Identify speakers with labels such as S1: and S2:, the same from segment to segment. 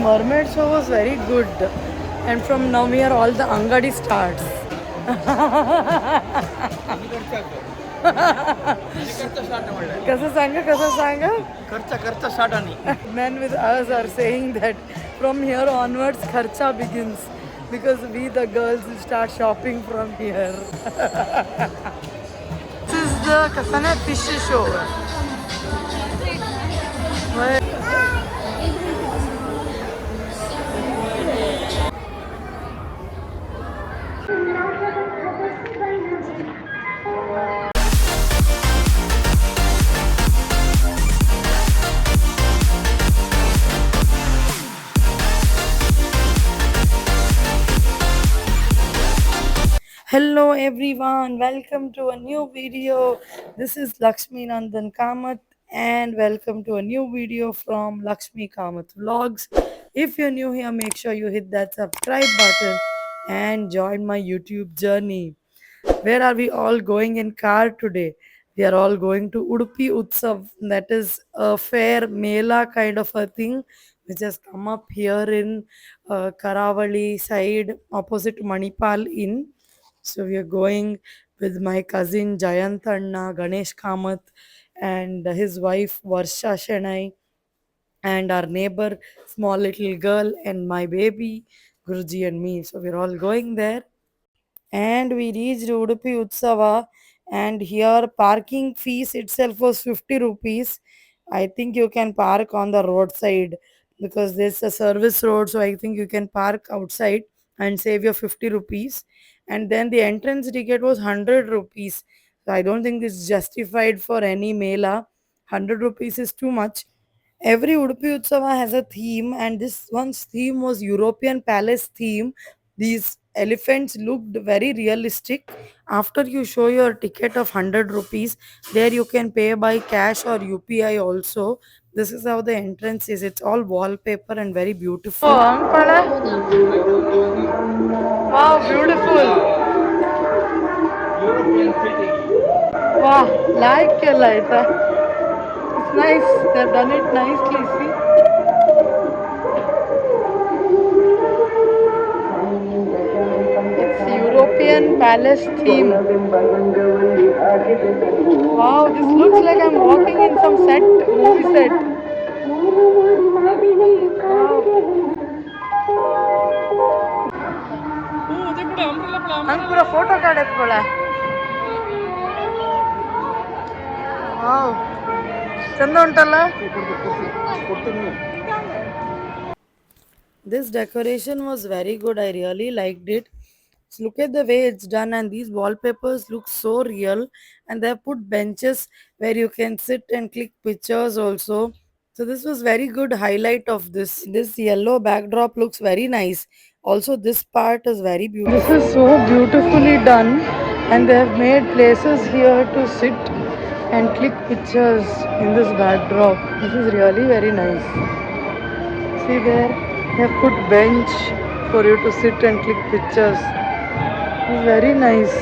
S1: mermaid show was very good. And from now here all the Angadi starts. कसं सांगा
S2: खर्चा start आणि
S1: Men with us are saying that from here onwards kharcha begins because we the girls will start shopping from here. This is the Kasana fish show. Hello everyone, welcome to a new video. This is Lakshmi Nandan Kamath and welcome to a new video from Lakshmi Kamath Vlogs. If you're new here, make sure you hit that subscribe button and join my YouTube journey. Where are we all going in car today? We are all going to Udupi Utsav, that is a fair Mela kind of a thing which has come up here in Karavali side opposite Manipal Inn. So we are going with my cousin Jayant Anna, Ganesh Kamath, and his wife Varsha Shenai, and our neighbor, small little girl, and my baby, Guruji, and me. So we're all going there. And we reached Udupi Utsava, and here parking fees itself was 50 rupees. I think you can park on the roadside because there's a service road, so I think you can park outside and save your 50 rupees. And then the entrance ticket was 100 rupees. So I don't think it's justified for any mela. 100 rupees is too much. Every Udupi Utsava has a theme, and this one's theme was European palace theme. These elephants looked very realistic. After you show your ticket of 100 rupees, there you can pay by cash or UPI also. This is how the entrance is. It's all wallpaper and very beautiful. Oh, Ankara. Wow, beautiful.
S2: European city.
S1: Wow, like it. It's nice. They've done it nicely. See. It's European palace theme. Wow, this looks like I'm walking in some movie set. Pura photo kadatkola. Wow. Chanda untalla? This decoration was very good. I really liked it. So look at the way it's done, and these wallpapers look so real. And they have put benches where you can sit and click pictures also. So this was very good highlight of this. This yellow backdrop looks very nice. Also, this part is very beautiful. This is so beautifully done, and they have made places here to sit and click pictures in this backdrop. This is really very nice. See there, they have put bench for you to sit and click pictures. It's very nice.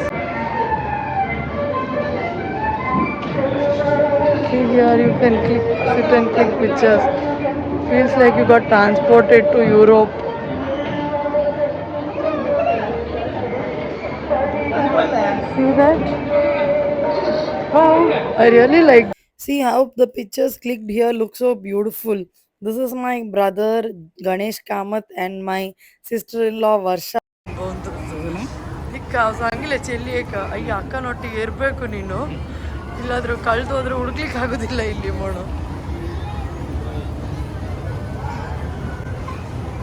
S1: See here, you can sit and click pictures. Feels like you got transported to Europe. See that? Wow, I really like. See how the pictures clicked here look so beautiful. This is my brother Ganesh Kamath and my sister-in-law Varsha. ಸಂಗಿಲೆ ಚೆಲ್ಲಿ ಅಯ್ಯ ಅಕ್ಕನೊಟ್ಟಿಗೆ ಇರಬೇಕು ನೀನು, ಇಲ್ಲಾದ್ರೂ ಕಳೆದು ಹೋದ್ರೆ ಹುಡುಕ್ಲಿಕ್ಕೆ ಆಗೋದಿಲ್ಲ ಇಲ್ಲಿ ಮೋಣು.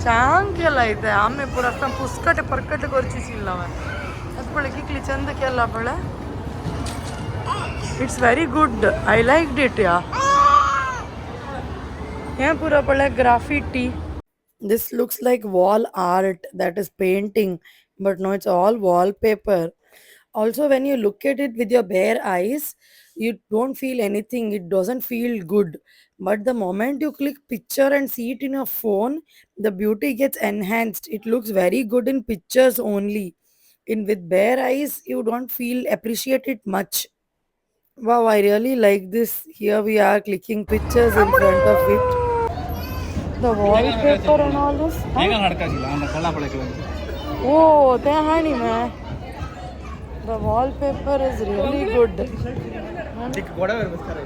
S1: ಚಾಂಕೆಲ್ಲ ಐತೆ ಆಮೆ ಪೂರ ಅಷ್ಟ ಪುಸ್ಕಟೆ ಪರ್ಕಟೆ ಕೊರ್ಚಿಸಿಲ್ಲ ಅದು ಬಳೆ ಕಿಕ್ಲಿ ಚಂದಕ್ಕೆಲ್ಲ ಬಳೆ. It's very good, I like it yeah. Yeah, pura bada graffiti. This looks like wall art, that is painting, but no, it's all wallpaper. Also, when you look at it with your bare eyes, you don't feel anything. It doesn't feel good. But the moment you click picture and see it in your phone, the beauty gets enhanced. It looks very good in pictures only. In with bare eyes, you don't feel appreciate it much. Wow, I really like this. Here we are clicking pictures in front of it. The wallpaper and all this.
S2: ಹೇಗೆ
S1: Huh?
S2: ನಡ್ಕಾಸಿಲ್ಲ ಅವನ ಕಳ್ಳ ಪಳಕ್ಕೆ
S1: Oh, they honey man. The wallpaper is really good.
S2: ಚಿಕ್ಕ ಗೊಡವೆ ಇರ್ಬೇಕಾರೆ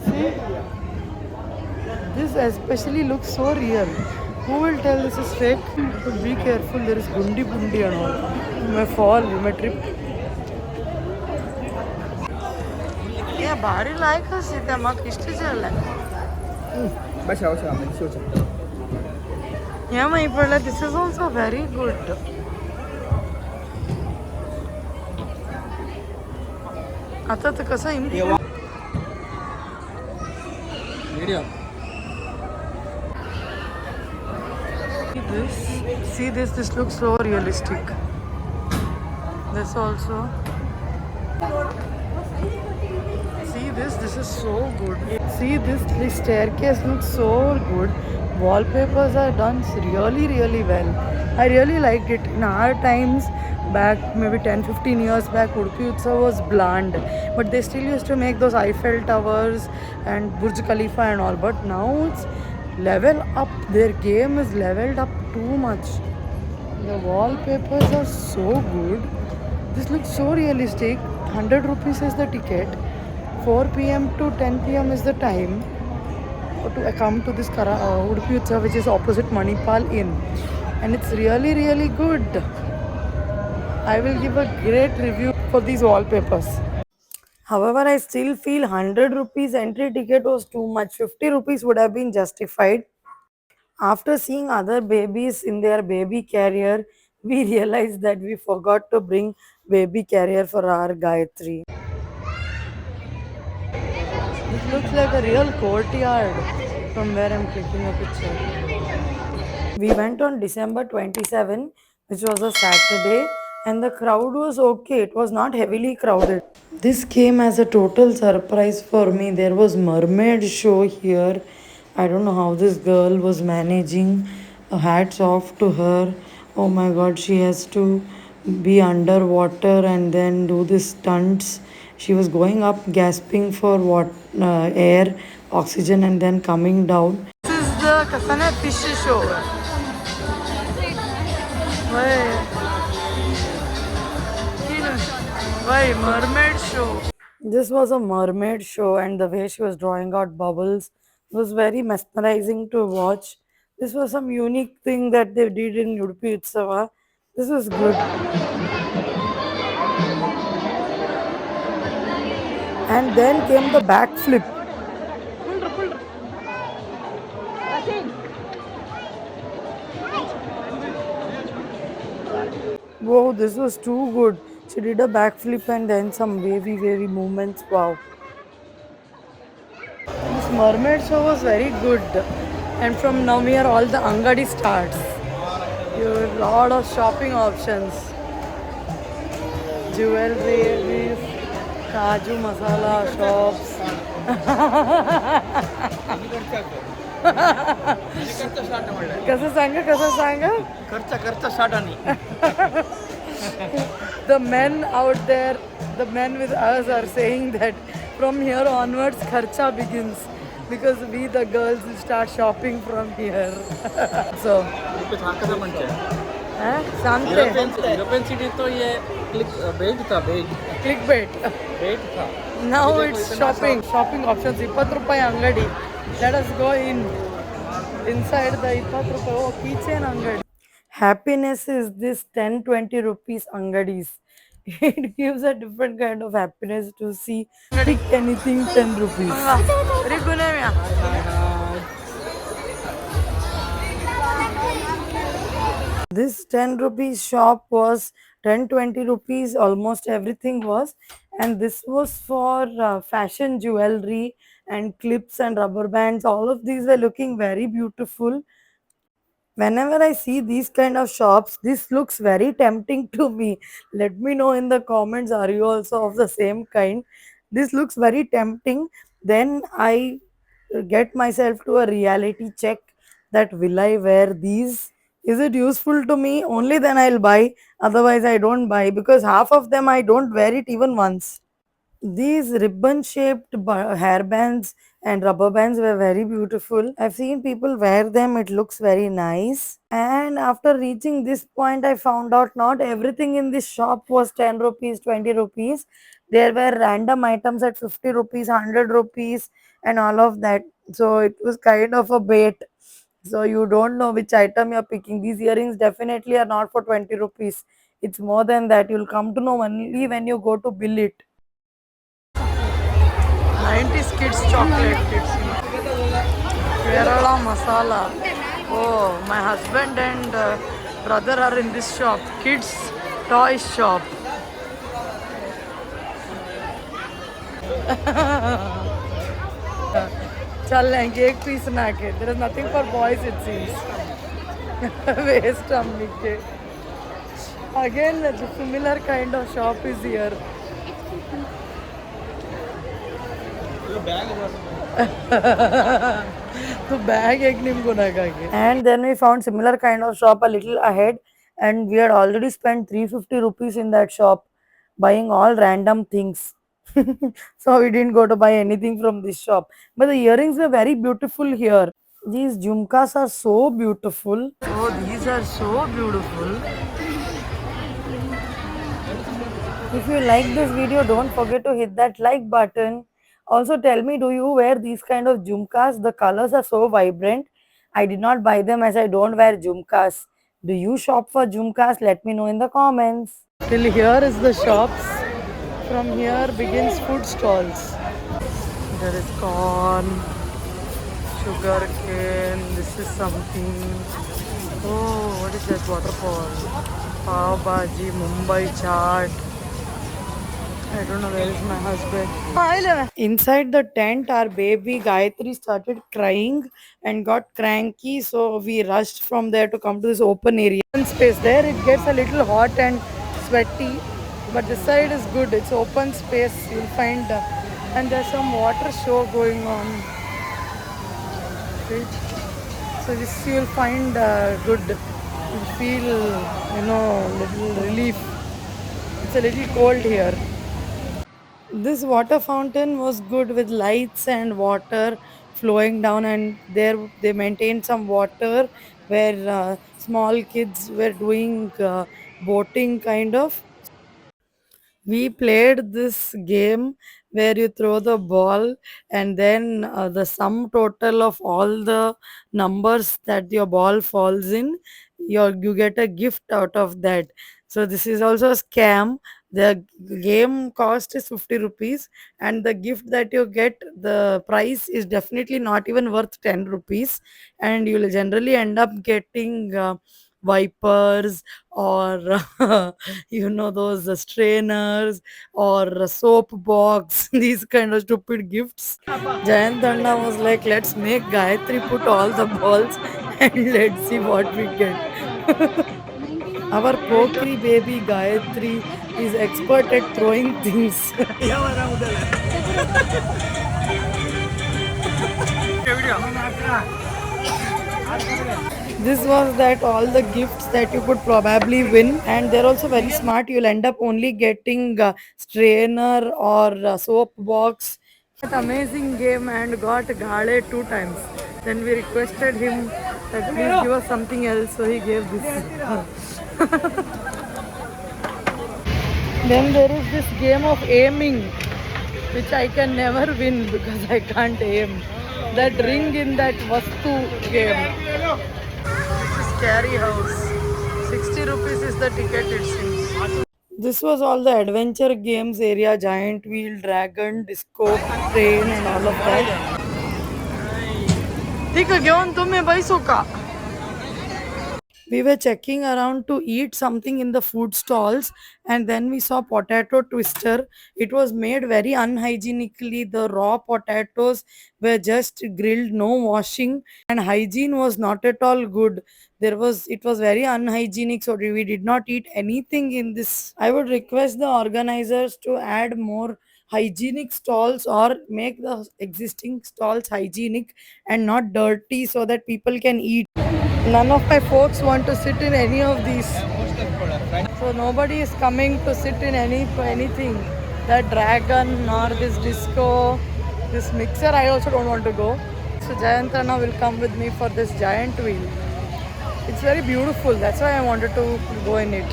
S1: See, this especially looks so real. Who will tell this is fake? But be careful, there is gundi bundi and all. You may fall, you may trip. Yeah, bari like us, it mak ishte chala.
S2: Bus ಅವಶ್ಯ ಮೆನ್ಸೂಚ
S1: Yeah, my brother, this is also very good. आता तर कसं
S2: video
S1: this looks so realistic. This also. This is so good. See this staircase looks so good. Wallpapers are done really well. I really liked it. In our times back, maybe 10-15 years back, Udupi Utsav was bland, but they still used to make those Eiffel Towers and Burj Khalifa and all, but now it's level up. Their game is leveled up too much. The wallpapers are so good. This looks so realistic. 100 rupees is the ticket. 4 p.m. to 10 p.m. is the time to come to this Udupi Utsav, which is opposite Manipal Inn, and it's really good. I will give a great review for these wallpapers. However, I still feel 100 rupees entry ticket was too much. 50 rupees would have been justified. After seeing other babies in their baby carrier, we realized that we forgot to bring baby carrier for our Gayatri. This looks like a real courtyard from where I'm clicking a picture. We went on December 27, which was a Saturday, and the crowd was okay. It was not heavily crowded. This came as a total surprise for me. There was mermaid show here. I don't know how this girl was managing. Hats off to her. Oh my god, she has to be underwater and then do these stunts. She was going up, gasping for air, oxygen, and then coming down. This is the Kasana fish show. Why mermaid show? This was a mermaid show, and the way she was drawing out bubbles was very mesmerizing to watch. This was some unique thing that they did in Udupi Utsava. This was good. And then came the backflip. Whoa, this was too good. She did a backflip and then some wavy movements. Wow. This mermaid show was very good. And from now here all the Angadi starts. You have a lot of shopping options. Jewelry, Kaju masala shops. कसं सांगा
S2: खर्च start आणि
S1: The men out there, the men with us are saying that from here onwards kharcha begins because we the girls will start shopping from here. So
S2: कसं म्हणते
S1: सांगते
S2: European city तो ये बेट था
S1: clickbait.
S2: बेट था
S1: Now it's shopping options. 20 ರೂಪಾಯಿ ಅಂಗಡಿ. Let us go inside the 20 ರೂಪಾಯಿ keychain ಅಂಗಡಿ. Happiness is this 10-20 rupees angadis. It gives a different kind of happiness to see pick anything 10 rupees. This 10 rupees shop was 10-20 rupees, almost everything was, and this was for fashion jewelry and clips and rubber bands. All of these were looking very beautiful. Whenever I see these kind of shops, this looks very tempting to me. Let me know in the comments, are you also of the same kind? This looks very tempting. Then I get myself to a reality check that will I wear these? Is it useful to me? Only then I'll buy. Otherwise, I don't buy because half of them I don't wear it even once. These ribbon shaped hair bands and rubber bands were very beautiful. I've seen people wear them, it looks very nice. And after reaching this point, I found out not everything in this shop was 10 rupees, 20 rupees. There were random items at 50 rupees, 100 rupees, and all of that. So it was kind of a bait. So you don't know which item you're picking. These earrings definitely are not for 20 rupees. It's more than that. You'll come to know only when you go to bill it. 90s kids chocolate kids. Kerala masala. Oh, my husband and brother are in this shop. Kids toy shop. चल लेंगे एक piece ना के. There is nothing for boys it seems. Waste हम के. Again, a similar kind of shop is here. तो bag एक निम्को ना काके. And then we found similar kind of shop a little ahead, and we had already spent 350 rupees in that shop buying all random things. So we didn't go to buy anything from this shop. But the earrings were very beautiful here. These jhumkas are so beautiful. Oh, these are so beautiful. If you like this video, don't forget to hit that like button. Also tell me, do you wear these kind of jhumkas? The colors are so vibrant. I did not buy them as I don't wear jhumkas. Do you shop for jhumkas? Let me know in the comments. Till here is the shops. From here begins food stalls. There is corn, sugar cane. This is something. Oh, what is that waterfall? Pav Bhaji, Mumbai chaat. I don't know where is my husband. Inside the tent, our baby Gayatri started crying and got cranky, so we rushed from there to come to this open area. Open space there, it gets a little hot and sweaty, but this side is good. It's open space. You'll find, and there's some water show going on. Right? So this you'll find good. You'll feel, little relief. It's a little cold here. This water fountain was good with lights and water flowing down, and there they maintained some water where small kids were doing boating kind of. We played this game where you throw the ball, and then the sum total of all the numbers that your ball falls in, you get a gift out of that. So this is also a scam. The game cost is 50 rupees, and the gift that you get, the price is definitely not even worth 10 rupees, and you'll generally end up getting wipers or those strainers or a soap box, these kind of stupid gifts. Jayant Danda was like, let's make Gayatri put all the balls and let's see what we get. Our pokey baby Gayatri is expert at throwing things. This was that all the gifts that you could probably win, and they're also very smart. You'll end up only getting a strainer or a soap box. That amazing game and got Gale 2 times. Then we requested him that please give us something else, so he gave this. Then there is this game of aiming, which I can never win because I can't aim. That ring in that Vastu game. This is Scary House. 60 rupees is the ticket, it seems. This was all the adventure games area, giant wheel, dragon, disco, train and all of that. ठीक है घेऊन तुम्ही बैसू का? We were checking around to eat something in the food stalls, and then we saw potato twister. It was made very unhygienically. The raw potatoes were just grilled, no washing, and hygiene was not at all good. It was very unhygienic, so we did not eat anything in this. I would request the organizers to add more hygienic stalls or make the existing stalls hygienic and not dirty so that people can eat. None of my folks want to sit in any of these. So nobody is coming to sit in anything. that dragon or this disco, this mixer. I also don't want to go. So Jayantrana will come with me for this giant wheel. It's very beautiful. That's why I wanted to go in it.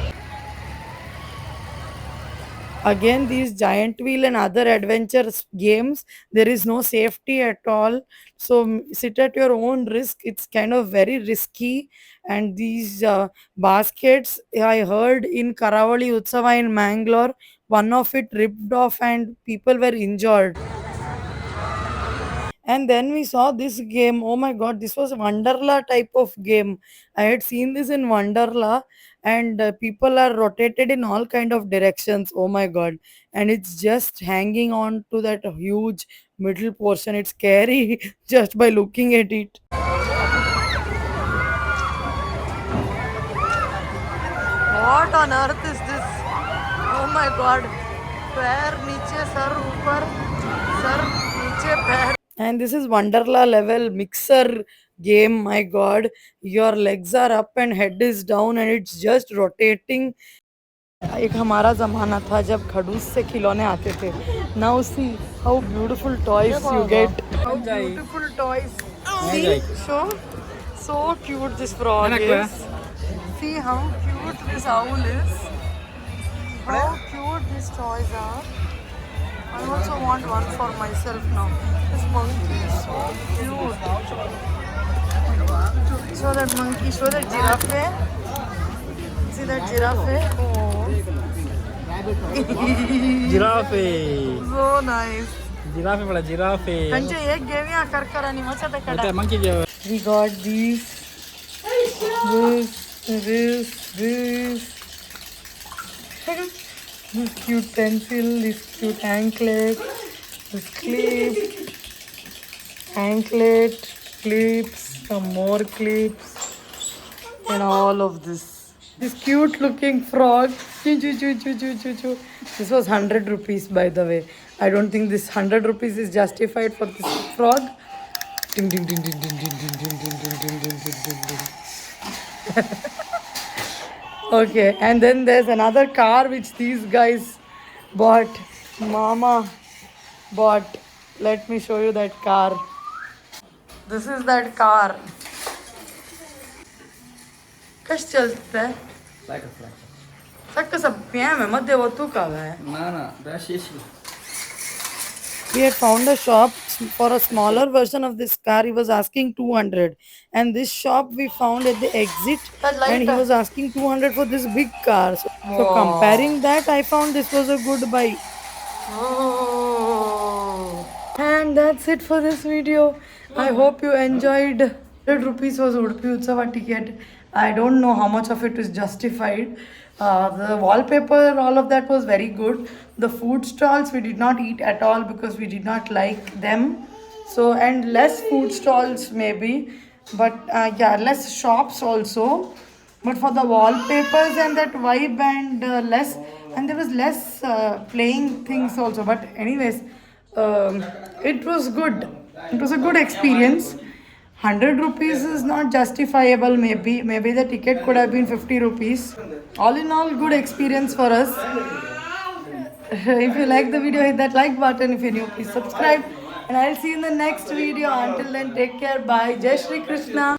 S1: Again, these giant wheel and other adventures games, there is no safety at all. So sit at your own risk. It's kind of very risky. And these baskets, I heard in Karavali Utsava in Mangalore, one of it ripped off and people were injured. And then we saw this game. Oh my god, this was Wonderla type of game. I had seen this in Wonderla, and people are rotated in all kind of directions. Oh my god. And it's just hanging on to that huge middle portion. It's scary just by looking at it. What on earth is this? Oh my god. पैर नीचे sir ऊपर sir नीचे पैर. And this is Wonderla level mixer game. My god, your legs are up and head is down and it's just rotating. एक हमारा ज़माना था जब खड़ूस से खिलौने आते थे. Now see how beautiful toys you get. How beautiful toys. See, so cute this frog is. See how cute this owl is. How cute these toys are. I also want one for myself now. This monkey is so cute. Show that monkey, show that giraffe. See that giraffe? Oh.
S2: Giraffe.
S1: So nice.
S2: Giraffe bada giraffe.
S1: Kanche ek gevya karkara ni macha ta kada.
S2: Monkey give.
S1: We got these. This. This cute pencil, this cute anklet, this clip, anklet, clips, some more clips, and all of this. This cute looking frog. Choo, choo, choo, choo, choo, choo, choo. This was 100 rupees, by the way. I don't think this 100 rupees is justified for this frog. Ding, ding, ding, ding, ding, ding, ding, ding, ding, ding, ding, ding, ding, ding, ding. Okay, and then there's another car which these guys bought. Mama bought. Let me show you that car. This is that car. कश चलता है?
S2: Like a flag.
S1: सबका सब पिया में मध्य वो तू का है.
S2: No, that's it.
S1: We had found a shop for a smaller version of this car. He was asking 200, and this shop we found at the exit, and he was asking 200 for this big car. So comparing that, I found this was a good buy. Oh. And that's it for this video. I hope you enjoyed. 100 rupees was Udupi Utsava ticket. I don't know how much of it is justified. The wallpaper, all of that was very good. The food stalls we did not eat at all because we did not like them. So, and less food stalls maybe, but yeah, less shops also. But for the wallpapers and that vibe and less, and there was less playing things also. But anyways, it was good. It was a good experience. 100 rupees is not justifiable. Maybe the ticket could have been 50 rupees. All in all, good experience for us. If you like the video, hit that like button. If you're new, please subscribe. And I'll see you in the next video. Until then, take care. Bye. Jai Shri Krishna.